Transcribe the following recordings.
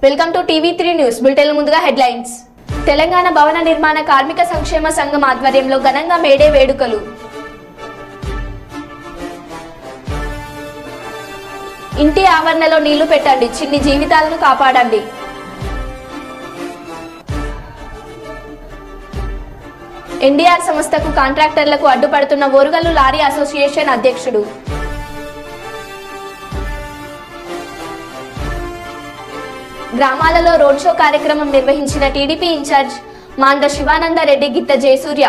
Welcome to TV three news bulletin. ముందుగా headlines. Telangana భవన నిర్మాణ కార్మిక సంక్షేమ సంఘం ఆధ్వర్యంలో ఘనంగా మేడే వేడుకలు. ఇంటి ఆవరణలో నీళ్లు పెట్టండి, చిన్ని జీవితాలను కాపాడండి. ఎన్డీఆర్ సంస్థకు కాంట్రాక్టర్లకు అడ్డుపడుతున్న ఓరుగల్లు లారీ అసోసియేషన్ అధ్యక్షుడు. గ్రామాలలో రోడ్ షో కార్యక్రమం నిర్వహించిన టీడీపీ ఇన్ఛార్జ్ మాండ్ర శివానందరెడ్డి గిత్త జయసూర్య.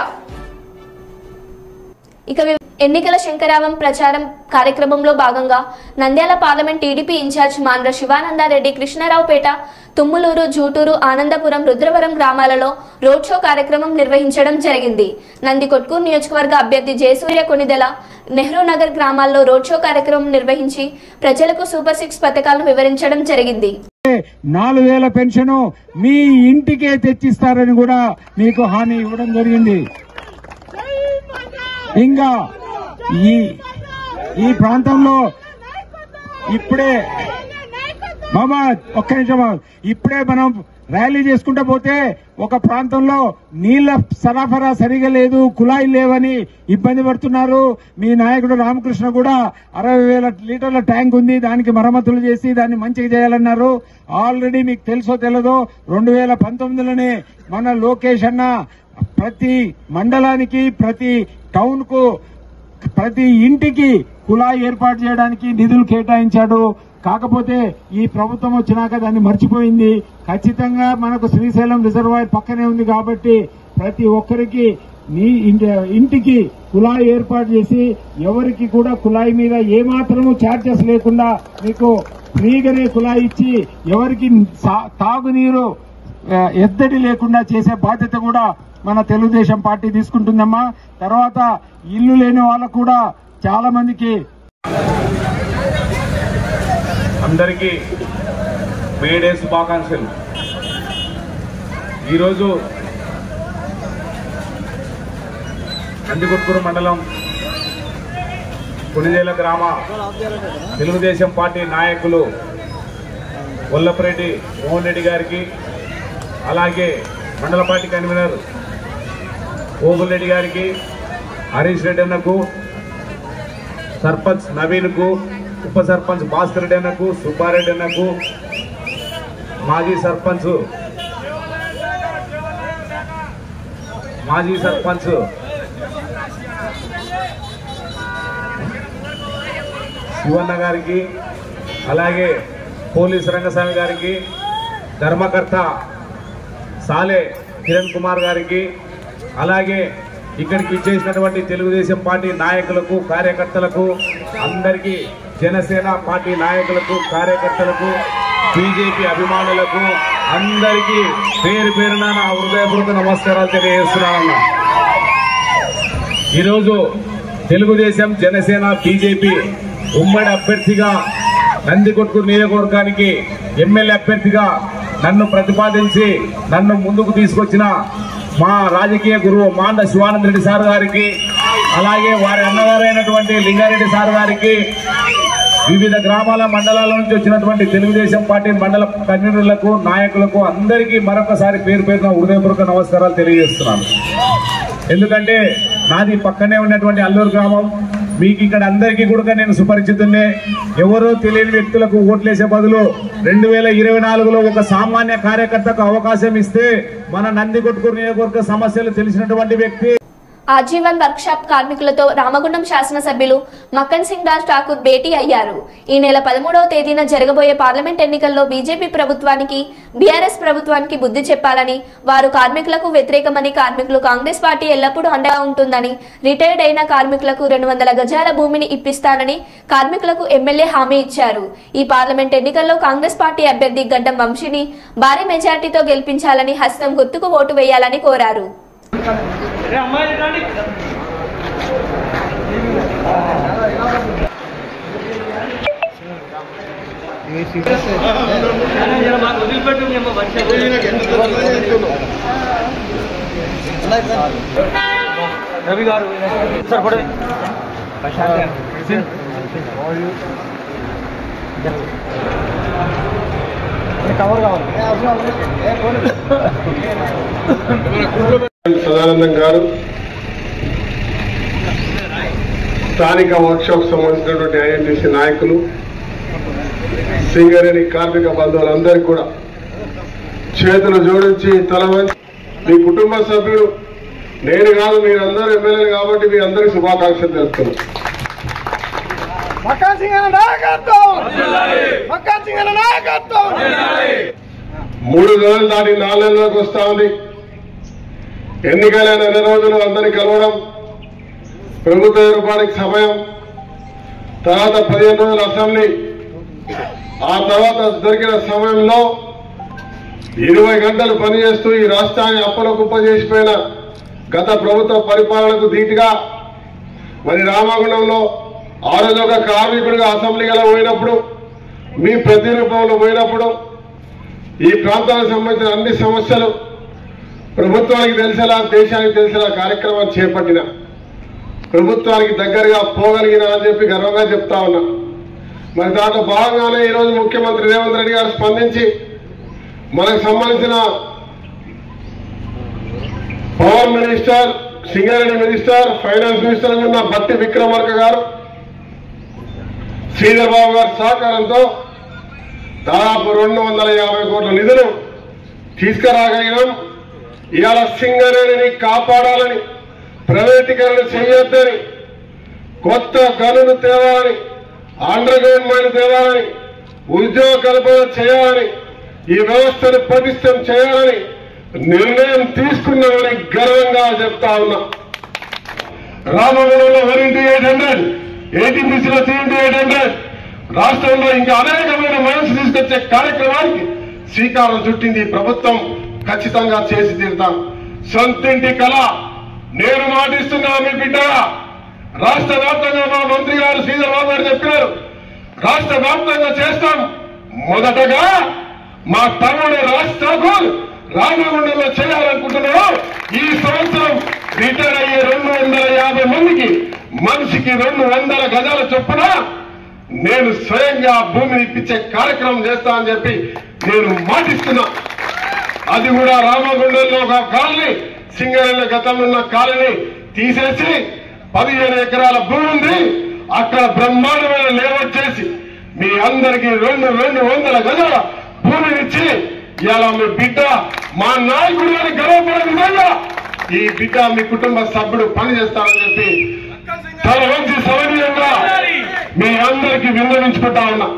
ఇక ఎన్నికల శంకరావం ప్రచారం కార్యక్రమంలో భాగంగా Nandyal parliament TDP incharge Mandra Shivananda Reddy Krishnaraopeta, Tummuluru, Juturu, Anandapuram, Rudravaram గ్రామాలలో రోడ్ షో కార్యక్రమం నిర్వహించడం జరిగింది. నందికొట్కూరు నియోజకవర్గ అభ్యర్థి జయసూర్య కొనిదెల నెహ్రూ నగర్ గ్రామాల్లో రోడ్ షో కార్యక్రమం నిర్వహించి ప్రజలకు సూపర్ 6 పథకాలను వివరించడం జరిగింది. 4000 పెన్షన్ మీ ఇంటికే తెచ్చిస్తారని కూడా మీకు హామీ ఇవ్వడం జరిగింది. ఇంకా ఈ ప్రాంతంలో ఇప్పుడే మామా ఒక్క నిమిషం, ఇప్పుడే మనం ర్యాలీ చేసుకుంటూ పోతే ఒక ప్రాంతంలో నీళ్ల సరఫరా సరిగా లేదు, కుళాయి లేవని ఇబ్బంది పడుతున్నారు. మీ నాయకుడు రామకృష్ణ కూడా 60,000 లీటర్ల ట్యాంక్ ఉంది, దానికి మరమ్మతులు చేసి దాన్ని మంచిగా చేయాలన్నారు. ఆల్రెడీ మీకు తెలుసో తెలదో 2019లోనే మన లోకేష్ అన్న ప్రతి మండలానికి, ప్రతి టౌన్ కు, ప్రతి ఇంటికి కుళాయి ఏర్పాటు చేయడానికి నిధులు కేటాయించాడు. కాకపోతే ఈ ప్రభుత్వం వచ్చినాక దాన్ని మర్చిపోయింది. ఖచ్చితంగా మనకు శ్రీశైలం రిజర్వాయర్ పక్కనే ఉంది కాబట్టి ప్రతి ఒక్కరికి ఇంటికి కుళాయి ఏర్పాటు చేసి ఎవరికి కూడా కుళాయి మీద ఏమాత్రము ఛార్జెస్ లేకుండా మీకు ఫ్రీగానే కుళాయి ఇచ్చి ఎవరికి తాగునీరు ఎద్దడి లేకుండా చేసే బాధ్యత కూడా మన తెలుగుదేశం పార్టీ తీసుకుంటుందమ్మా. తర్వాత ఇల్లు లేని వాళ్ళకు కూడా చాలా మందికి, అందరికీ మేడే శుభాకాంక్షలు. ఈరోజు నందికొట్కూరు మండలం కొనిదేల గ్రామ తెలుగుదేశం పార్టీ నాయకులు వల్లపరెడ్డి మోహన్ రెడ్డి గారికి, అలాగే మండల పార్టీ కన్వీనర్ ఓబుల్ రెడ్డి గారికి, హరీష్ రెడ్డి అన్నకు, సర్పంచ్ నవీన్కు, ఉప సర్పంచ్ భాస్కర్ రెడ్డి అన్నకు, సుబ్బారెడ్డి అన్నకు, మాజీ సర్పంచ్ శివన్న గారికి, అలాగే పోలీస్ రంగస్వామి గారికి, ధర్మకర్త సాలే కిరణ్ కుమార్ గారికి, అలాగే ఇక్కడికి ఇచ్చేసినటువంటి తెలుగుదేశం పార్టీ నాయకులకు, కార్యకర్తలకు, అందరికీ జనసేన పార్టీ నాయకులకు, కార్యకర్తలకు, బీజేపీ అభిమానులకు అందరికీ పేరు పేరున నా హృదయపూర్వక నమస్కారాలు తెలియజేస్తున్నానన్నా. ఈరోజు తెలుగుదేశం, జనసేన, బీజేపీ ఉమ్మడి అభ్యర్థిగా నందికొట్కూరు నియోజకవర్గానికి ఎమ్మెల్యే అభ్యర్థిగా నన్ను ప్రతిపాదించి నన్ను ముందుకు తీసుకొచ్చిన మా రాజకీయ గురువు మాండ్ర శివానందరెడ్డి సార్ గారికి, అలాగే వారి అన్నగారైనటువంటి లింగారెడ్డి సార్ గారికి, వివిధ గ్రామాల మండలాల నుంచి వచ్చినటువంటి తెలుగుదేశం పార్టీ మండల కన్వీనర్లకు, నాయకులకు అందరికీ మరొకసారి పేరు పేరున హృదయపూర్వక నమస్కారాలు తెలియజేస్తున్నాను. ఎందుకంటే నాది పక్కనే ఉన్నటువంటి అల్లూరు గ్రామం. మీకు ఇక్కడ అందరికీ కూడా నేను సుపరిచితున్నే. ఎవరో తెలియని వ్యక్తులకు ఓట్లేసే బదులు 2024లో ఒక సామాన్య కార్యకర్తకు అవకాశం ఇస్తే మన నందికొట్కూరు నియోజకవర్గ సమస్యలు తెలిసినటువంటి వ్యక్తి. ఆజీవన్ వర్క్షాప్ కార్మికులతో రామగుండం శాసనసభ్యులు మక్కన్ సింగ్ రాజ్ ఠాకూర్ భేటీ అయ్యారు. ఈ నెల 13వ తేదీన జరగబోయే పార్లమెంట్ ఎన్నికల్లో బీజేపీ ప్రభుత్వానికి, బీఆర్ఎస్ ప్రభుత్వానికి బుద్ధి చెప్పాలని, వారు కార్మికులకు వ్యతిరేకమని, కార్మికులు కాంగ్రెస్ పార్టీ ఎల్లప్పుడూ అండగా ఉంటుందని, రిటైర్డ్ అయిన కార్మికులకు 200 గజాల భూమిని ఇప్పిస్తానని కార్మికులకు ఎమ్మెల్యే హామీ ఇచ్చారు. ఈ పార్లమెంట్ ఎన్నికల్లో కాంగ్రెస్ పార్టీ అభ్యర్థి గడ్డం వంశీని భారీ మెజార్టీతో గెలిపించాలని, హస్తం గుర్తుకు ఓటు వేయాలని కోరారు. రవి గారు సార్ పడే కవర్ కావాలి. సదానందం గారు స్థానిక వర్క్షాప్ సంబంధించినటువంటి ఐఎన్టీసీ నాయకులు, సింగరేణి కార్మిక బంధువులందరికీ కూడా చేతులు జోడించి తల వంచి మీ కుటుంబ సభ్యులు, నేను కాదు మీరందరూ ఎమ్మెల్యేలు కాబట్టి మీ అందరికీ శుభాకాంక్షలు తెలుపుతున్నాను. 3 రోజులు దాటి 4 నెలలకు వస్తా ఉంది. ఎన్నికలైన 2 రోజులు అందరినీ కలవడం, ప్రభుత్వ ఏర్పాటుకి సమయం, తర్వాత 15 రోజులు అసెంబ్లీ, ఆ తర్వాత దొరికిన సమయంలో 20 గంటలు పనిచేస్తూ ఈ రాష్ట్రాన్ని అప్పుల కుప్ప చేసిపోయిన గత ప్రభుత్వ పరిపాలనకు ధీటుగా మరి రామగుండంలో ఆ రోజు ఒక కార్మికుడిగా అసెంబ్లీలో పోయినప్పుడు, మీ ప్రతిరూపంలో పోయినప్పుడు ఈ ప్రాంతానికి సంబంధించిన అన్ని సమస్యలు ప్రభుత్వానికి తెలిసేలా, దేశానికి తెలిసేలా కార్యక్రమాన్ని చేపట్టిన, ప్రభుత్వానికి దగ్గరగా పోగలిగిన అని చెప్పి గర్వంగా చెప్తా ఉన్నా. మరి దాంట్లో భాగంగానే ఈరోజు ముఖ్యమంత్రి రేవంత్ రెడ్డి గారు స్పందించి మనకు సంబంధించిన power minister, Singareni minister, finance minister ఉన్న బట్టి విక్రమార్క గారు, శ్రీధర్ బాబు గారి సహకారంతో దాదాపు 250 కోట్ల నిధులు తీసుకురాగలిగినాం. ఇవాళ సింగరేణిని కాపాడాలని, ప్రైవేటీకరణ చేయొద్దని, కొత్త గనులు తేవాలని, అండర్ గ్రౌండ్ మైలు తేవాలని, ఉద్యోగ కల్పన చేయాలని, ఈ వ్యవస్థను పటిష్టం చేయాలని నిర్ణయం తీసుకున్నామని గర్వంగా చెప్తా ఉన్నా. రామగుండంలో 1:800, ఏటీపీసీలో 3:800, రాష్ట్రంలో ఇంకా అనేకమైన మైన్స్ తీసుకొచ్చే కార్యక్రమానికి శ్రీకారం చుట్టింది ప్రభుత్వం. ఖచ్చితంగా చేసి తీరుతాం. సొంతింటి కళ నేను మాటిస్తున్నా మీ బిడ్డగా. రాష్ట్ర వ్యాప్తంగా మా మంత్రి గారు శ్రీధర్ బాబు గారు చెప్పారు, రాష్ట్ర వ్యాప్తంగా చేస్తాం. మొదటగా మా తమ్ముడు రాజ్ ఠాకూర్ రామగుండంలో చేయాలనుకుంటున్నాడు. ఈ సంవత్సరం రిటైర్ అయ్యే 250 మందికి మనిషికి 200 గజాల చొప్పున నేను స్వయంగా భూమిని ఇప్పించే కార్యక్రమం చేస్తా అని చెప్పి నేను మాటిస్తున్నా. అది కూడా రామగుండంలో ఒక కాలనీ, సింగరేణి గతంలో ఉన్న కాలనీ తీసేసి 15 ఎకరాల భూమి ఉంది, అక్కడ బ్రహ్మాండమైన లేఅవుట్ చేసి మీ అందరికీ 200 గజాల భూమినిచ్చి ఇలా మీ బిడ్డ మా నాయకుడు అని గర్వపడే విధంగా ఈ బిడ్డ మీ కుటుంబ సభ్యుడు పని చేస్తారని చెప్పి చాలా మంచి సౌకర్యంగా మీ అందరికీ విన్నవించుకుంటా ఉన్నా.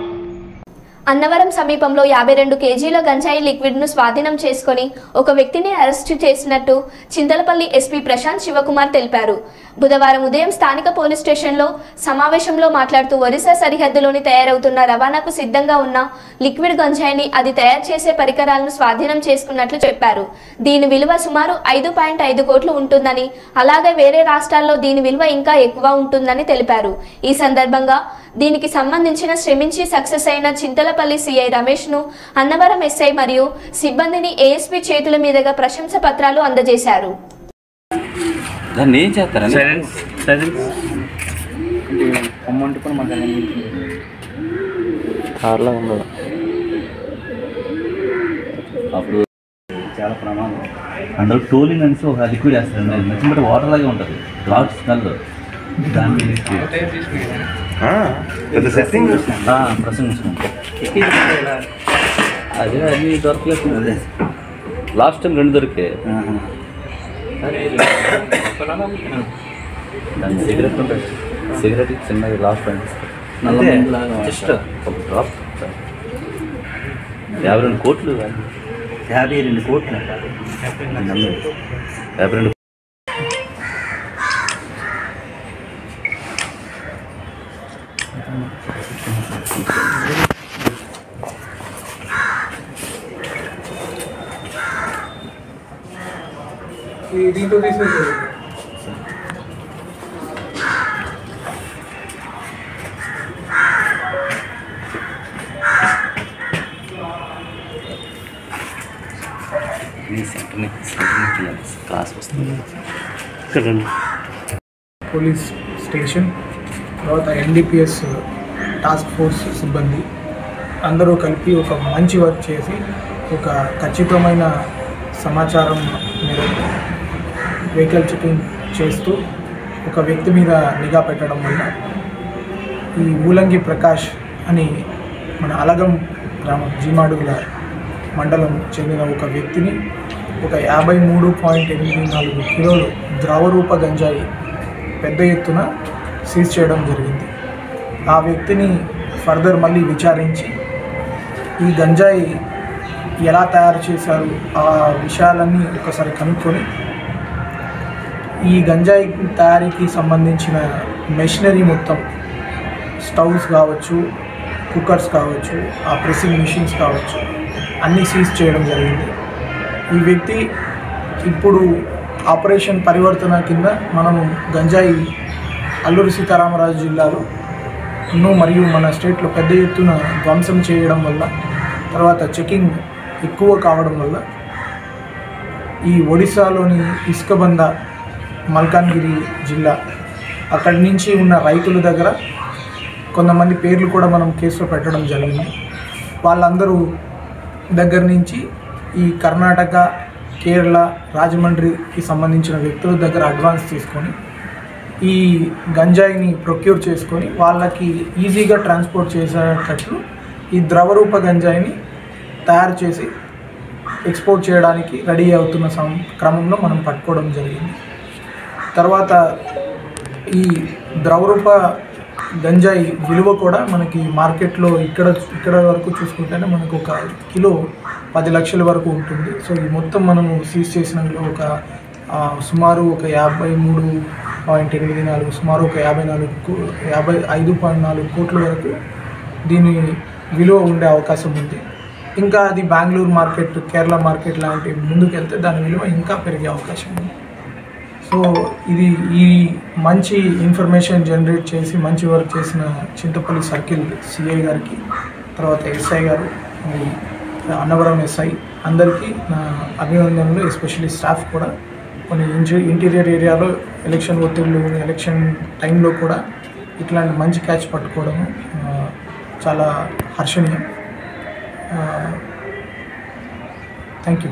అన్నవరం సమీపంలో 52 కేజీల గంజాయి లిక్విడ్ ను స్వాధీనం చేసుకుని ఒక వ్యక్తిని అరెస్టు చేసినట్టు చింతలపల్లి ఎస్పీ ప్రశాంత్ శివకుమార్ తెలిపారు. బుధవారం ఉదయం స్థానిక పోలీస్ స్టేషన్లో సమావేశంలో మాట్లాడుతూ ఒరిస్సా సరిహద్దులోని తయారవుతున్న రవాణాకు సిద్ధంగా ఉన్న లిక్విడ్ గంజాయిని అది తయారు చేసే పరికరాలను స్వాధీనం చేసుకున్నట్లు చెప్పారు. దీని విలువ సుమారు 5.5 కోట్లు ఉంటుందని, అలాగే వేరే రాష్ట్రాల్లో దీని విలువ ఇంకా ఎక్కువ ఉంటుందని తెలిపారు. ఈ సందర్భంగా దీనికి సంబంధించిన శ్రమించి సక్సెస్ అయిన చింతలపల్లి సిఐ రమేష్ ను, అన్నవరం ఎస్ఐ మరియు సిబ్బందిని ఏఎస్పీ చేతుల మీదుగా ప్రశంస పత్రాలు అందజేశారు. దాన్ని ఏం చేస్తారని అమౌంట్ కూడా మాకు కార్లో ఉండదు. అప్పుడు చాలా ప్రమాదం. అందులో టోలింగ్ అనేసి ఒక లిక్విడ్ వేస్తారండి, నచ్చినట్టు వాటర్ లాగే ఉంటుంది, లాట్ స్మెల్. దాన్ని ప్రసంగించుకుంటాం. అదే అది దొరకలేదు. అదే లాస్ట్ టైం 2 దొరికే. దాని సిగరెట్ ఉంటుంది, సిగరెట్ చిన్నది లాస్ట్ జస్ట్ ఒక డ్రాప్. 52 కోట్లు. 52 కోట్లు. 52 దీంతో తీసేది క్లాస్ వస్తుంది. పోలీస్ స్టేషన్, తర్వాత ఎన్డీపీఎస్ టాస్క్ ఫోర్స్ సిబ్బంది, అందరూ కలిపి ఒక మంచి వర్క్ చేసి ఒక ఖచ్చితమైన సమాచారం మేరకు వెహికల్ చెకింగ్ చేస్తూ ఒక వ్యక్తి మీద నిఘా పెట్టడం వల్ల ఈ ఊలంగి ప్రకాష్ అని మన అలగం గ్రామం జీమాడుగుల మండలం చెందిన ఒక వ్యక్తిని ఒక 53.84 కిలోలు ద్రవరూప గంజాయి పెద్ద ఎత్తున సీజ్ చేయడం జరిగింది. ఆ వ్యక్తిని ఫర్దర్ మళ్ళీ విచారించి ఈ గంజాయి ఎలా తయారు చేశారు ఆ విషయాలన్నీ ఒకసారి కనుక్కొని ఈ గంజాయి తయారీకి సంబంధించిన మెషినరీ మొత్తం స్టవ్స్ కావచ్చు, కుక్కర్స్ కావచ్చు, ఆ ప్రెస్సింగ్ మిషన్స్ కావచ్చు అన్నీ సీజ్ చేయడం జరిగింది. ఈ వ్యక్తి ఇప్పుడు ఆపరేషన్ పరివర్తన కింద మనము గంజాయి అల్లూరి సీతారామరాజు జిల్లాలో మరియు మన స్టేట్లో పెద్ద ఎత్తున ధ్వంసం చేయడం వల్ల తర్వాత చెకింగ్ ఎక్కువ కావడం వల్ల ఈ ఒడిశాలోని ఇసుకబంద మల్కాన్గిరి జిల్లా అక్కడి నుంచి ఉన్న రైతుల దగ్గర కొంతమంది పేర్లు కూడా మనం కేసులో పెట్టడం జరిగింది. వాళ్ళందరూ దగ్గర నుంచి ఈ కర్ణాటక, కేరళ, రాజమండ్రికి సంబంధించిన వ్యక్తుల దగ్గర అడ్వాన్స్ తీసుకొని ఈ గంజాయిని ప్రొక్యూర్ చేసుకొని వాళ్ళకి ఈజీగా ట్రాన్స్పోర్ట్ చేసేటట్లు ఈ ద్రవరూప గంజాయిని తయారు చేసి ఎక్స్పోర్ట్ చేయడానికి రెడీ అవుతున్న క్రమంలో మనం పట్టుకోవడం జరిగింది. తర్వాత ఈ ద్రవరూప గంజాయి విలువ కూడా మనకి మార్కెట్లో ఇక్కడ వరకు చూసుకుంటేనే మనకు ఒక కిలో 10 లక్షల వరకు ఉంటుంది. సో ఈ మొత్తం మనము సీజ్ చేసిన ఒక సుమారు ఒక 53.84 సుమారు ఒక 55.4 కోట్ల వరకు దీని విలువ ఉండే అవకాశం ఉంది. ఇంకా అది బెంగళూరు మార్కెట్, కేరళ మార్కెట్ లాంటి ముందుకెళ్తే దాని విలువ ఇంకా పెరిగే అవకాశం ఉంది. సో ఇది ఈ మంచి ఇన్ఫర్మేషన్ జనరేట్ చేసి మంచి వర్క్ చేసిన చింతపల్లి సర్కిల్ సిఐ గారికి, తర్వాత ఎస్ఐ గారు, అన్నవరం ఎస్ఐ అందరికీ నా అభినందనలు. ఎస్పెషల్లీ స్టాఫ్ కూడా కొన్ని ఇంటీరియర్ ఏరియాలో ఎలక్షన్ ఒత్తిళ్ళు, ఎలక్షన్ టైంలో కూడా ఇట్లాంటి మంచి క్యాచ్ పట్టుకోవడం చాలా హర్షణీయం. Thank you.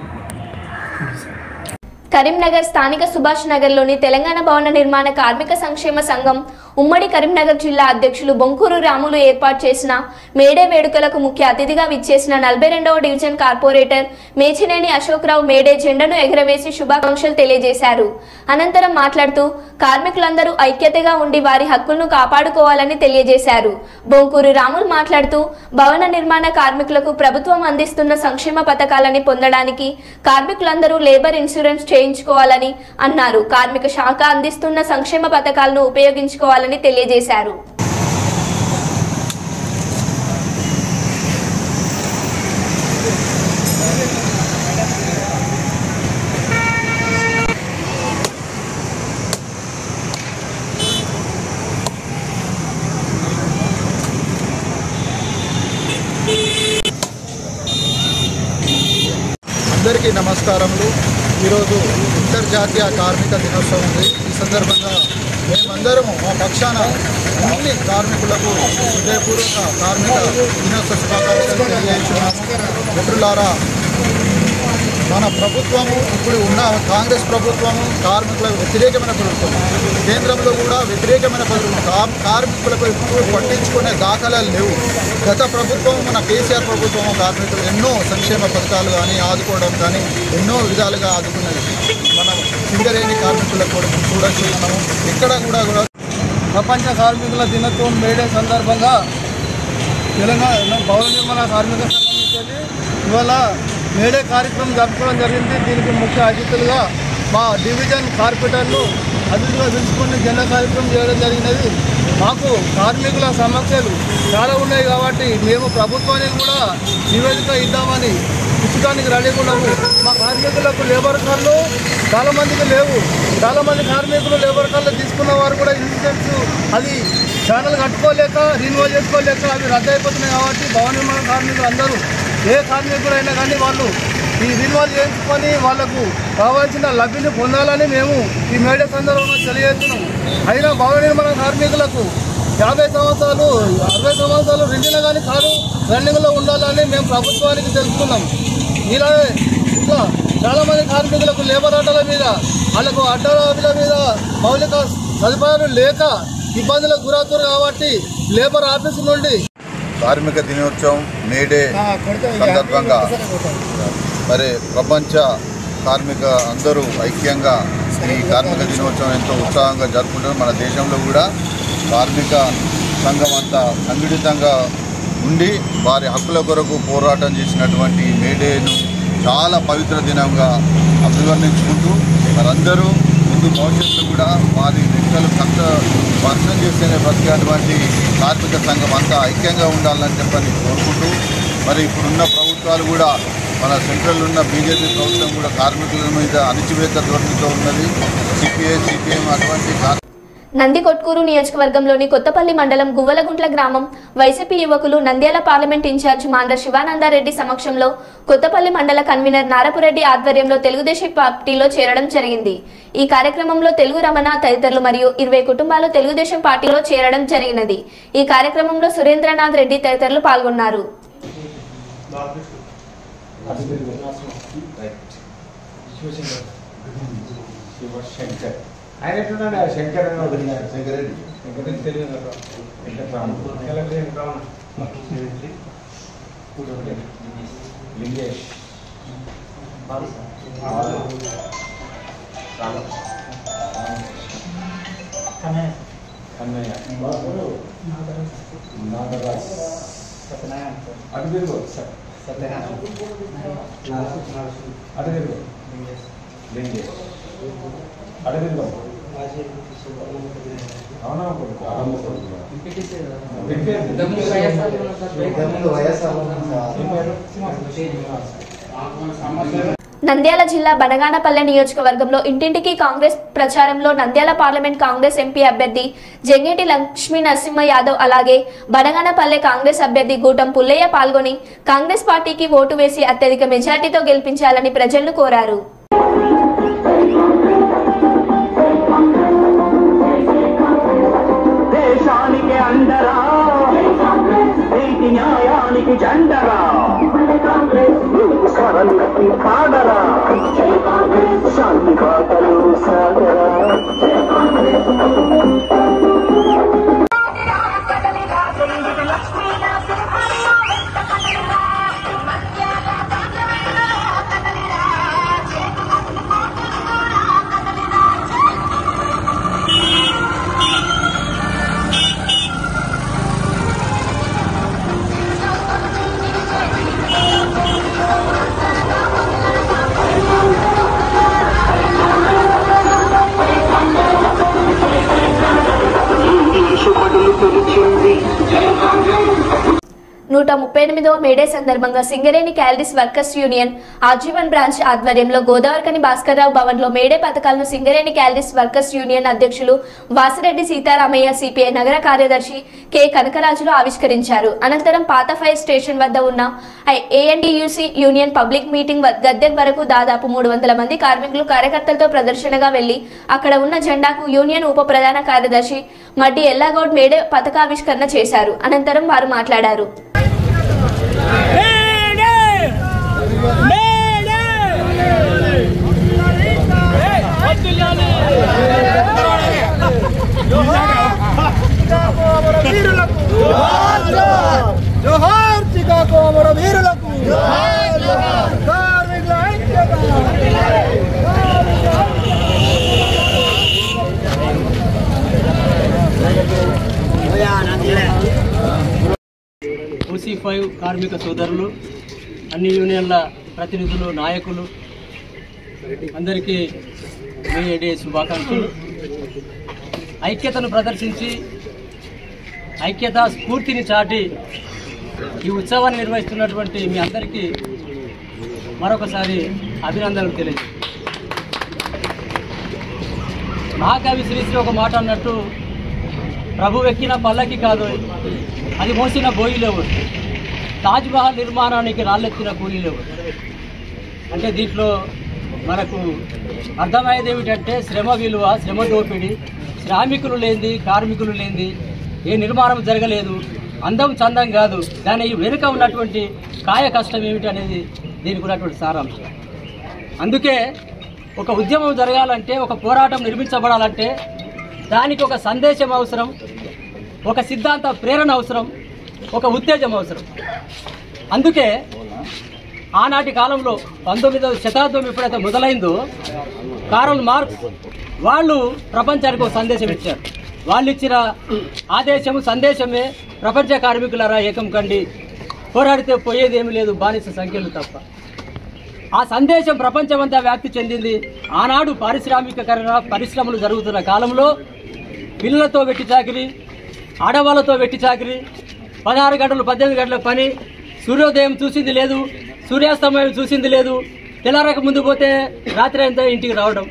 కరీంనగర్ స్థానిక సుభాష్ నగర్లోని తెలంగాణ భవన నిర్మాణ కార్మిక సంక్షేమ సంఘం ఉమ్మడి కరీంనగర్ జిల్లా అధ్యక్షులు బొంకూరు రాములు ఏర్పాటు చేసిన మేడే వేడుకలకు ముఖ్య అతిథిగా విచ్చేసిన 42వ division corporator Mechineni Ashok Rao May Day జెండాను ఎగురవేసి శుభాకాంక్షలు తెలియజేశారు. అనంతరం మాట్లాడుతూ కార్మికులందరూ ఐక్యతగా ఉండి వారి హక్కులను కాపాడుకోవాలని తెలియజేశారు. బొంకూరు రాములు మాట్లాడుతూ భవన నిర్మాణ కార్మికులకు ప్రభుత్వం అందిస్తున్న సంక్షేమ పథకాలని పొందడానికి కార్మికులందరూ లేబర్ ఇన్సూరెన్స్ చేయించుకోవాలని అన్నారు. కార్మిక శాఖ అందిస్తున్న సంక్షేమ పథకాలను ఉపయోగించుకోవాలని తెలియజేశారు. అందరికీ నమస్కారములు. ఈరోజు అంతర్జాతీయ కార్మిక దినోత్సవం ఉంది. ఈ సందర్భంగా మేమందరము మా పక్షాన అన్ని కార్మికులకు హృదయపూర్వక కార్మిక దినోత్సవ శుభాకాంక్షలు తెలియజేస్తున్నాము. మిత్రులారా, మన ప్రభుత్వము ఇప్పుడు ఉన్న కాంగ్రెస్ ప్రభుత్వము కార్మికులకు వ్యతిరేకమైన ప్రభుత్వం, కేంద్రంలో కూడా వ్యతిరేకమైన ప్రభుత్వం. కార్మికులకు ఇప్పుడు పట్టించుకునే దాఖలాలు లేవు. గత ప్రభుత్వం మన కేసీఆర్ ప్రభుత్వం కార్మికులు ఎన్నో సంక్షేమ పథకాలు కానీ ఆదుకోవడం కానీ ఎన్నో విధాలుగా ఆదుకున్నది. మనం సింగరేణి కార్మికులకు కూడా చూడొచ్చు. మనము ఇక్కడ కూడా ప్రపంచ కార్మికుల దినోత్సవం మేడే సందర్భంగా తెలంగాణ భవన నిర్మాణ కార్మిక సంఘం నుంచి ఇవాళ మేడే కార్యక్రమం జరుపుకోవడం జరిగింది. దీనికి ముఖ్య అతిథులుగా మా డివిజన్ కార్పొరేటర్లు అతిథులుగా పిలుచుకుని జెండా కార్యక్రమం చేయడం జరిగినది. మాకు కార్మికుల సమస్యలు చాలా ఉన్నాయి కాబట్టి మేము ప్రభుత్వానికి కూడా నివేదిక ఇద్దామని ఇచ్చడానికి రెడీగా ఉన్నాము. మా కార్మికులకు లేబర్ కార్డులు చాలామందికి లేవు. చాలామంది కార్మికులు లేబర్ కార్డులు తీసుకున్న వారు కూడా ఇన్సూరెన్స్ అది ఛానల్ కట్టుకోలేక రిన్యూవల్ చేసుకోలేక అవి రద్దు అయిపోతున్నాయి. కాబట్టి భవన నిర్మాణ కార్మికులు అందరూ ఏ కార్మికులైనా కానీ వాళ్ళు ఈ రిన్యూవల్ చేసుకొని వాళ్లకు కావాల్సిన లబ్ధిని పొందాలని మేము ఈ మేడే సందర్భంగా తెలియజేస్తున్నాము. అయినా భవన నిర్మాణ కార్మికులకు 50 సంవత్సరాలు 60 సంవత్సరాలు రెండిన కానీ కారు రన్నింగ్లో ఉండాలని మేము ప్రభుత్వానికి తెలుపుతున్నాం. ఇలాగే ఇంకా చాలామంది కార్మికులకు లేబర్ అడ్డల మీద వాళ్ళకు అడ్డల మీద మౌలిక సదుపాయాలు లేక ఇబ్బందులకు గురవుతారు కాబట్టి లేబర్ ఆఫీసు నుండి కార్మిక దినోత్సవం మేడే సందర్భంగా మరి ప్రపంచ కార్మిక అందరూ ఐక్యంగా ఈ కార్మిక దినోత్సవం ఎంతో ఉత్సాహంగా జరుపుకుంటారు. మన దేశంలో కూడా కార్మిక సంఘం అంతా సంఘటితంగా ఉండి వారి హక్కుల కొరకు పోరాటం చేసినటువంటి మేడేను చాలా పవిత్ర దినంగా అభివర్ణించుకుంటూ మరందరూ ముందు భవిష్యత్తులో కూడా వారి వ్యక్తులు కష్ట వర్షం చేస్తేనే బ్రతికేటువంటి కార్మిక సంఘం అంతా ఐక్యంగా ఉండాలని చెప్పని కోరుకుంటూ మరి ఇప్పుడున్న ప్రభుత్వాలు కూడా మన సెంట్రల్ ఉన్న బీజేపీ ప్రభుత్వం కూడా కార్మికుల మీద అణచివేత ధోరణితో ఉన్నది. సిపిఐ సిపిఎం అటువంటి నందికొట్కూరు నియోజకవర్గంలోని కొత్తపల్లి మండలం గువ్వలగుంట్ల గ్రామం వైసీపీ యువకులు నంద్యాల పార్లమెంట్ ఇన్ఛార్జ్ మాండ్ర శివానందారెడ్డి సమక్షంలో కొత్తపల్లి మండల కన్వీనర్ నారపురెడ్డి ఆధ్వర్యంలో తెలుగుదేశం పార్టీలో చేరడం జరిగింది. ఈ కార్యక్రమంలో తెలుగు రమణ తదితరులు మరియు 20 కుటుంబాలు తెలుగుదేశం పార్టీలో చేరడం జరిగినది. ఈ కార్యక్రమంలో సురేంద్రనాథ్ రెడ్డి తదితరులు పాల్గొన్నారు. ఆయన ఎట్లున్నాడు శంకర్ లింగేష్ కన్నయ్య నాగరాజ్ అడుగు అడుగు లింగేష్ అడుగు అవునా నంద్యాల జిల్లా బనగానపల్లె నియోజకవర్గంలో ఇంటింటికి కాంగ్రెస్ ప్రచారంలో నంద్యాల పార్లమెంట్ కాంగ్రెస్ ఎంపీ అభ్యర్థి జంగేటి లక్ష్మీ నరసింహ యాదవ్ అలాగే బనగానపల్లె కాంగ్రెస్ అభ్యర్థి గూటం పుల్లయ్య పాల్గొని కాంగ్రెస్ పార్టీకి ఓటు వేసి అత్యధిక మెజార్టీతో గెలిపించాలని ప్రజలను కోరారు. దేశానికి అండరా నీతి న్యాయానికి జెండరా స్వరానికి కాడరా శాంతి పాటలు సాగరా నూట 138వ మేడే సందర్భంగా సింగరేణి క్యాలరీస్ వర్కర్స్ యూనియన్ ఆజీవన్ బ్రాంచ్ ఆధ్వర్యంలో గోదావరికని భాస్కర్రావు భవన్లో మేడే పథకాలను సింగరేణి క్యాలరీస్ వర్కర్స్ యూనియన్ అధ్యక్షులు వాసిరెడ్డి సీతారామయ్య సిపిఐ నగర కార్యదర్శి కె కనకరాజులు ఆవిష్కరించారు. అనంతరం పాత ఫైర్ స్టేషన్ వద్ద ఉన్న ఏఎన్టీయూసీ యూనియన్ పబ్లిక్ మీటింగ్ గద్దె వరకు దాదాపు 300 మంది కార్మికులు కార్యకర్తలతో ప్రదర్శనగా వెళ్లి అక్కడ ఉన్న జెండాకు యూనియన్ ఉప ప్రధాన కార్యదర్శి మడ్డి ఎల్లాగౌడ్ మేడే పథకావిష్కరణ చేశారు. అనంతరం వారు మాట్లాడారు. జోహార్ చికాగో అమర వీరులకు OC5 కార్మిక సోదరులు, అన్ని యూనియన్ల ప్రతినిధులు, నాయకులు అందరికీ మే డే శుభాకాంక్షలు. ఐక్యతను ప్రదర్శించి ఐక్యతా స్ఫూర్తిని చాటి ఈ ఉత్సవాన్ని నిర్వహిస్తున్నటువంటి మీ అందరికీ మరొకసారి అభినందనలు తెలియజేస్తాను. మహాకవి శ్రీశ్రీ ఒక మాట అన్నట్టు, ప్రభు ఎక్కిన పల్లకి కాదు అది మోసిన బోయిలేవు, తాజ్మహల్ నిర్మాణానికి రాళ్ళెత్తిన కూలీలేవు. అంటే దీంట్లో మనకు అర్థమయ్యేది ఏమిటంటే శ్రమ విలువ, శ్రమ దోపిడి, శ్రామికులు లేనిది, కార్మికులు లేనిది ఏ నిర్మాణం జరగలేదు, అందం చందం కాదు, దాని వెనుక ఉన్నటువంటి కాయ కష్టం ఏమిటి అనేది దీనికి ఉన్నటువంటి సారాంశం. అందుకే ఒక ఉద్యమం జరగాలంటే, ఒక పోరాటం నిర్మించబడాలంటే దానికి ఒక సందేశం అవసరం, ఒక సిద్ధాంత ప్రేరణ అవసరం, ఒక ఉత్తేజం అవసరం. అందుకే ఆనాటి కాలంలో 19వ శతాబ్దం ఎప్పుడైతే మొదలైందో కార్ల్ మార్క్స్ వాళ్ళు ప్రపంచానికి ఒక సందేశం ఇచ్చారు. వాళ్ళు ఇచ్చిన ఆదేశము సందేశమే ప్రపంచ కార్మికులారా ఏకం కండి, పోరాడితే పోయేది ఏమీ లేదు, బానిస సంఖ్యలు తప్ప. ఆ సందేశం ప్రపంచమంతా వ్యాప్తి చెందింది. ఆనాడు పారిశ్రామికీకరణ పరిశ్రమలు జరుగుతున్న కాలంలో పిల్లలతో వెట్టి చాకిరి, ఆడవాళ్ళతో వెట్టి చాకిరి, 16 గంటలు 18 గంటల పని, సూర్యోదయం చూసింది లేదు, సూర్యాస్తమయం చూసింది లేదు, తెల్లారక ముందు పోతే రాత్రి అంతా ఇంటికి రావడం,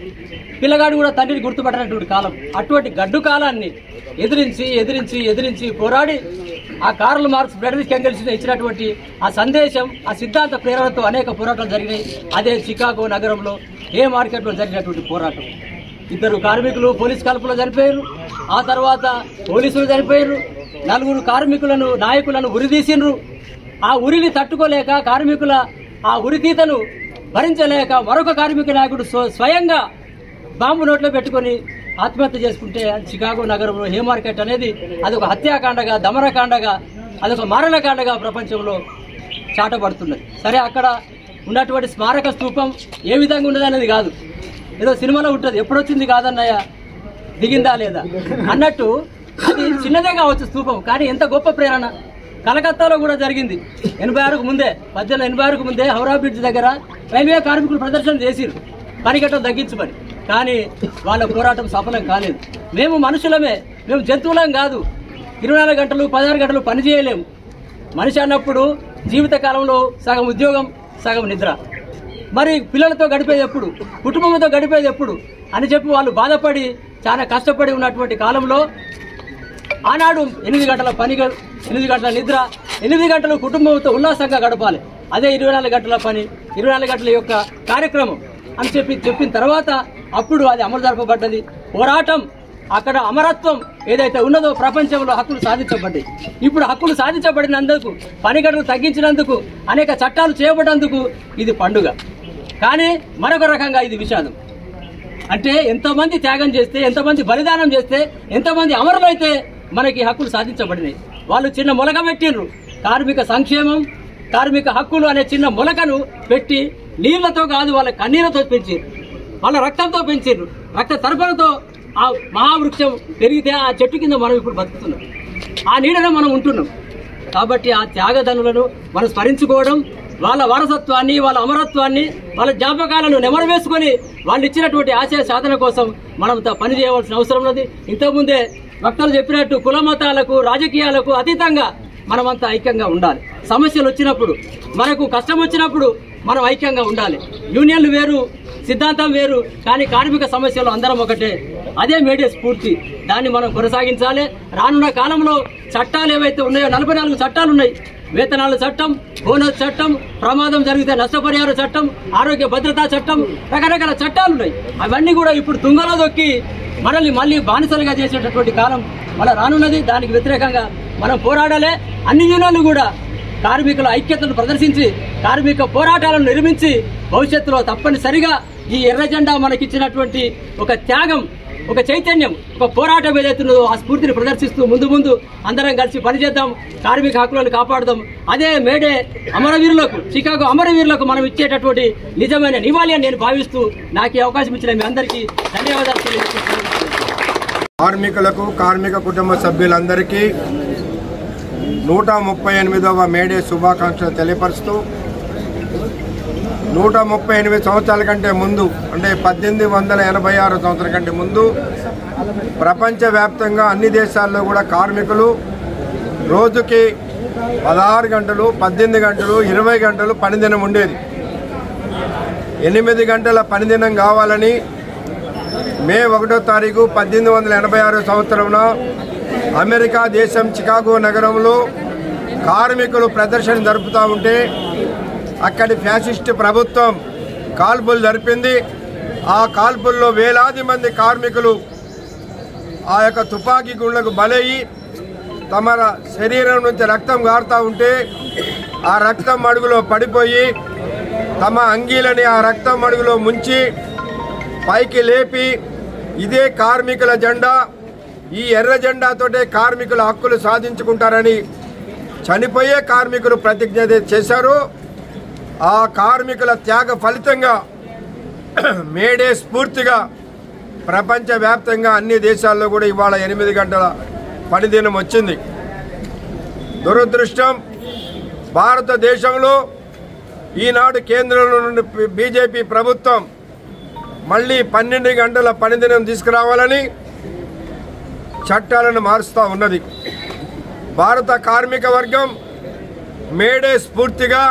పిల్లగాడు కూడా తండ్రిని గుర్తుపట్టినటువంటి కాలం. అటువంటి గడ్డు కాలాన్ని ఎదిరించి ఎదిరించి ఎదిరించి పోరాడి ఆ కార్ల్ మార్క్స్, ఫ్రెడరిక్ ఎంగెల్స్ ఇచ్చినటువంటి ఆ సందేశం, ఆ సిద్ధాంత ప్రేరణతో అనేక పోరాటాలు జరిగినాయి. అదే చికాగో నగరంలో ఏ మార్కెట్లో జరిగినటువంటి పోరాటం. 2 కార్మికులు పోలీస్ కాల్పులో చనిపోయారు. ఆ తర్వాత పోలీసులు చనిపోయారు. 4 కార్మికులను నాయకులను ఉరిదీసిండ్రు. ఆ ఉరిని తట్టుకోలేక, కార్మికుల ఆ ఉరితీతను భరించలేక మరొక కార్మిక నాయకుడు స్వయంగా బాంబు నోట్లో పెట్టుకొని ఆత్మహత్య చేసుకుంటే చికాగో నగరంలో హే మార్కెట్ అనేది అదొక హత్యాకాండగా, దమనకాండగా, అదొక మారణకాండగా ప్రపంచంలో చాటబడుతున్నది. సరే, అక్కడ ఉన్నటువంటి స్మారక స్తూపం ఏ విధంగా ఉన్నదనేది కాదు, ఏదో సినిమాలో ఉంటుంది, ఎప్పుడొచ్చింది కాదన్నయ్య, దిగిందా లేదా అన్నట్టు. అది చిన్నదే కావచ్చు స్తూపం, కానీ ఎంత గొప్ప ప్రేరణ. కలకత్తాలో కూడా జరిగింది 86కు ముందే, 1886కు ముందే హౌరా బ్రిడ్జ్ దగ్గర రైల్వే కార్మికులు ప్రదర్శన చేసిరు పనిగట్టలు తగ్గించమని. కానీ వాళ్ళ పోరాటం సఫలం కాలేదు. మేము మనుషులమే, మేము జంతువులం కాదు. 24 గంటలు 16 గంటలు పని చేయలేము. మనిషి అన్నప్పుడు జీవిత కాలంలో సగం ఉద్యోగం, సగం నిద్ర. మరి పిల్లలతో గడిపేది ఎప్పుడు, కుటుంబంతో గడిపేది ఎప్పుడు అని చెప్పి వాళ్ళు బాధపడి చాలా కష్టపడి ఉన్నటువంటి కాలంలో ఆనాడు 8 గంటల పని, 8 గంటల నిద్ర, 8 గంటలు కుటుంబంతో ఉల్లాసంగా గడపాలి. అదే 24 గంటల పని, 24 గంటల యొక్క కార్యక్రమం అని చెప్పిన తర్వాత అప్పుడు అది అమలు జరపబడ్డది. పోరాటం, అక్కడ అమరత్వం ఏదైతే ఉన్నదో ప్రపంచంలో హక్కులు సాధించబడ్డాయి. ఇప్పుడు హక్కులు సాధించబడినందుకు, పని గంటలు తగ్గించినందుకు, అనేక చట్టాలు చేయబడినందుకు ఇది పండుగ. కానీ మరొక రకంగా ఇది విషాదం. అంటే ఎంతమంది త్యాగం చేస్తే, ఎంతమంది బలిదానం చేస్తే, ఎంతమంది అమరులైతే మనకి హక్కులు సాధించబడినాయి. వాళ్ళు చిన్న మొలక పెట్టిండ్రు, కార్మిక సంక్షేమం, కార్మిక హక్కులు అనే చిన్న మొలకను పెట్టి నీళ్లతో కాదు, వాళ్ళ కన్నీళ్లతో పెంచారు, వాళ్ళ రక్తంతో పెంచారు. రక్త తర్పణతో ఆ మహావృక్షం పెరిగితే ఆ చెట్టు కింద మనం ఇప్పుడు బతుకుతున్నాం, ఆ నీడనే మనం ఉంటున్నాం. కాబట్టి ఆ త్యాగదనులను మనం స్మరించుకోవడం, వాళ్ళ వారసత్వాన్ని, వాళ్ళ అమరత్వాన్ని, వాళ్ళ జ్ఞాపకాలను నెమరు వేసుకొని వాళ్ళు ఇచ్చినటువంటి ఆశయ సాధన కోసం మనం పని చేయవలసిన అవసరం ఉన్నది. ఇంతకుముందే వక్తలు చెప్పినట్టు కుల మతాలకు, రాజకీయాలకు అతీతంగా మనమంతా ఐక్యంగా ఉండాలి. సమస్యలు వచ్చినప్పుడు, మనకు కష్టం వచ్చినప్పుడు మనం ఐక్యంగా ఉండాలి. యూనియన్లు వేరు, సిద్ధాంతం వేరు, కానీ కార్మిక సమస్యలు అందరం ఒకటే. అదే మేడే స్ఫూర్తి, దాన్ని మనం కొనసాగించాలి. రానున్న కాలంలో చట్టాలు ఏవైతే ఉన్నాయో 44 చట్టాలు ఉన్నాయి. వేతనాల చట్టం, బోనస్ చట్టం, ప్రమాదం జరిగితే నష్టపరిహార చట్టం, ఆరోగ్య భద్రతా చట్టం, రకరకాల చట్టాలు ఉన్నాయి. అవన్నీ కూడా ఇప్పుడు తుంగలో దొక్కి మనల్ని మళ్ళీ బానిసలుగా చేసేటటువంటి కాలం మళ్ళీ రానున్నది. దానికి వ్యతిరేకంగా మనం పోరాడాలి. అన్ని యూనియన్లు కూడా కార్మికుల ఐక్యతను ప్రదర్శించి, కార్మిక పోరాటాలను నిర్మించి భవిష్యత్తులో తప్పనిసరిగా ఈ ఎర్ర జెండా మనకిచ్చినటువంటి ఒక త్యాగం, ఒక చైతన్యం, ఒక పోరాటం ఏదైతుందో ఆ స్ఫూర్తిని ప్రదర్శిస్తూ ముందు అందరం కలిసి పనిచేద్దాం, కార్మిక హక్కులను కాపాడుదాం. అదే మేడే అమరవీరులకు, చికాగో అమరవీరులకు మనం ఇచ్చేటటువంటి నిజమైన నివాళి అని నేను భావిస్తూ నాకు ఈ అవకాశం ఇచ్చిన మీ అందరికీ ధన్యవాదాలు తెలియజేస్తున్నాను. కార్మికులకు, కార్మిక కుటుంబ సభ్యులందరికీ 138వ మేడే శుభాకాంక్షలు తెలియపరుస్తూ, 138 సంవత్సరాల కంటే ముందు, అంటే 1886 సంవత్సరాల కంటే ముందు ప్రపంచవ్యాప్తంగా అన్ని దేశాల్లో కూడా కార్మికులు రోజుకి 16 గంటలు, 18 గంటలు, 20 గంటలు పనిదినం ఉండేది. 8 గంటల పనిదినం కావాలని మే 1వ తారీఖు 1886 సంవత్సరంలో అమెరికా దేశం చికాగో నగరంలో కార్మికులు ప్రదర్శన జరుపుతూ ఉంటే అక్కడి ఫ్యాసిస్ట్ ప్రభుత్వం కాల్పులు జరిపింది. ఆ కాల్పుల్లో వేలాది మంది కార్మికులు ఆ యొక్క తుపాకీ గుండ్లకు బలయ్యి తమ శరీరం నుంచి రక్తం గారుతూ ఉంటే ఆ రక్తం మడుగులో పడిపోయి తమ అంగీలని ఆ రక్తం మడుగులో ముంచి పైకి లేపి ఇదే కార్మికుల జెండా, ఈ ఎర్ర జెండాతోటే కార్మికుల హక్కులు సాధించుకుంటారని చనిపోయే కార్మికులు ప్రతిజ్ఞ చేశారు. ఆ కార్మికుల త్యాగ ఫలితంగా మేడే స్ఫూర్తిగా ప్రపంచవ్యాప్తంగా అన్ని దేశాల్లో కూడా ఇవాళ 8 గంటల పనిదినం వచ్చింది. దురదృష్టం, భారతదేశంలో ఈనాడు కేంద్రంలో నుండి బీజేపీ ప్రభుత్వం మళ్ళీ 12 గంటల పనిదినం తీసుకురావాలని చట్టాలను మారుస్తూ ఉన్నది. భారత కార్మిక వర్గం మేడే స్ఫూర్తిగా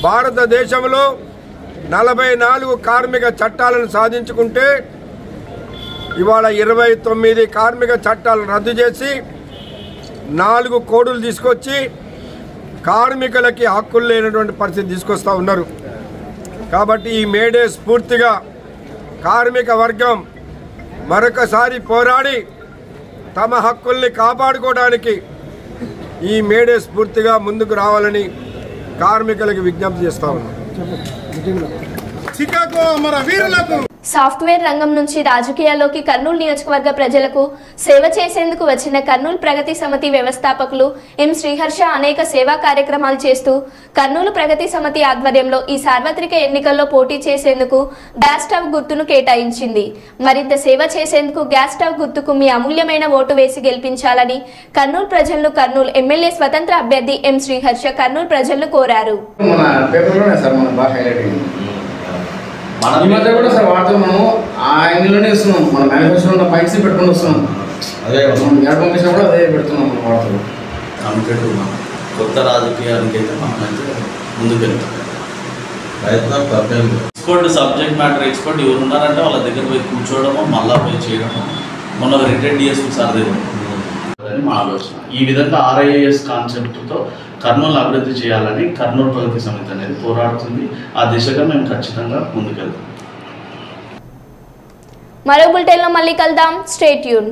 భారతదేశంలో 44 కార్మిక చట్టాలను సాధించుకుంటే ఇవాళ 29 కార్మిక చట్టాలను రద్దు చేసి 4 కోడులు తీసుకొచ్చి కార్మికులకి హక్కులు లేనటువంటి పరిస్థితి తీసుకొస్తూ ఉన్నారు. కాబట్టి ఈ మేడే స్ఫూర్తిగా కార్మిక వర్గం మరొకసారి పోరాడి తమ హక్కుల్ని కాపాడుకోవడానికి ఈ మేడే స్ఫూర్తిగా ముందుకు రావాలని కార్మికులకు విజ్ఞప్తి చేస్తా ఉన్నాం. సాఫ్ట్వేర్ రంగం నుంచి రాజకీయాల్లోకి కర్నూలు నియోజకవర్గ ప్రజలకు సేవ చేసేందుకు వచ్చిన కర్నూలు ప్రగతి సమితి వ్యవస్థాపకులు ఎం శ్రీహర్ష అనేక సేవా కార్యక్రమాలు చేస్తూ కర్నూలు ప్రగతి సమితి ఆధ్వర్యంలో ఈ సార్వత్రిక ఎన్నికల్లో పోటీ చేసేందుకు గ్యాస్ స్టవ్ గుర్తును కేటాయించింది. మరింత సేవ చేసేందుకు గ్యాస్ స్టవ్ గుర్తుకు మీ అమూల్యమైన ఓటు వేసి గెలిపించాలని కర్నూలు ప్రజలను కర్నూలు ఎమ్మెల్యే స్వతంత్ర అభ్యర్థి ఎం శ్రీహర్ష కర్నూలు ప్రజలను కోరారు. ఈ మధ్య కూడా సార్ వాటిలో మనం ఆ యాంగిల్లోనే ఇస్తున్నాం. మన మేనిఫెస్టోలో పైట్స్ పెట్టుకుని వస్తున్నాం. అదే ఎక్కడ పంపించినా కూడా అదే పెడుతున్నాం మన వార్తలు. అనుకుంటున్నాం కొత్త రాజకీయానికి అయితే మనమైతే ముందుకు వెళ్తాం. ప్రయత్నం తప్పేం. ఎక్స్పర్ట్ సబ్జెక్ట్ మ్యాటర్ ఎక్స్పర్ట్ ఎవరు ఉన్నారంటే వాళ్ళ దగ్గర పోయి కూర్చోవడము, మళ్ళా పోయి చేయడము. మొన్న రిటైర్డ్ డిఎస్పీ సార్ దగ్గర అని మా ఆలోచన. ఈ విధంగా ఆర్ఐఏఎస్ కాన్సెప్ట్తో కర్నూలు అభివృద్ధి చేయాలని కర్నూలు ప్రగతి సమితి అనేది పోరాడుతుంది. ఆ దిశగా మేము ఖచ్చితంగా ముందుకెళ్తాం. మరో బులెటిన్లో మళ్ళీ కలుద్దాం. Stay tune.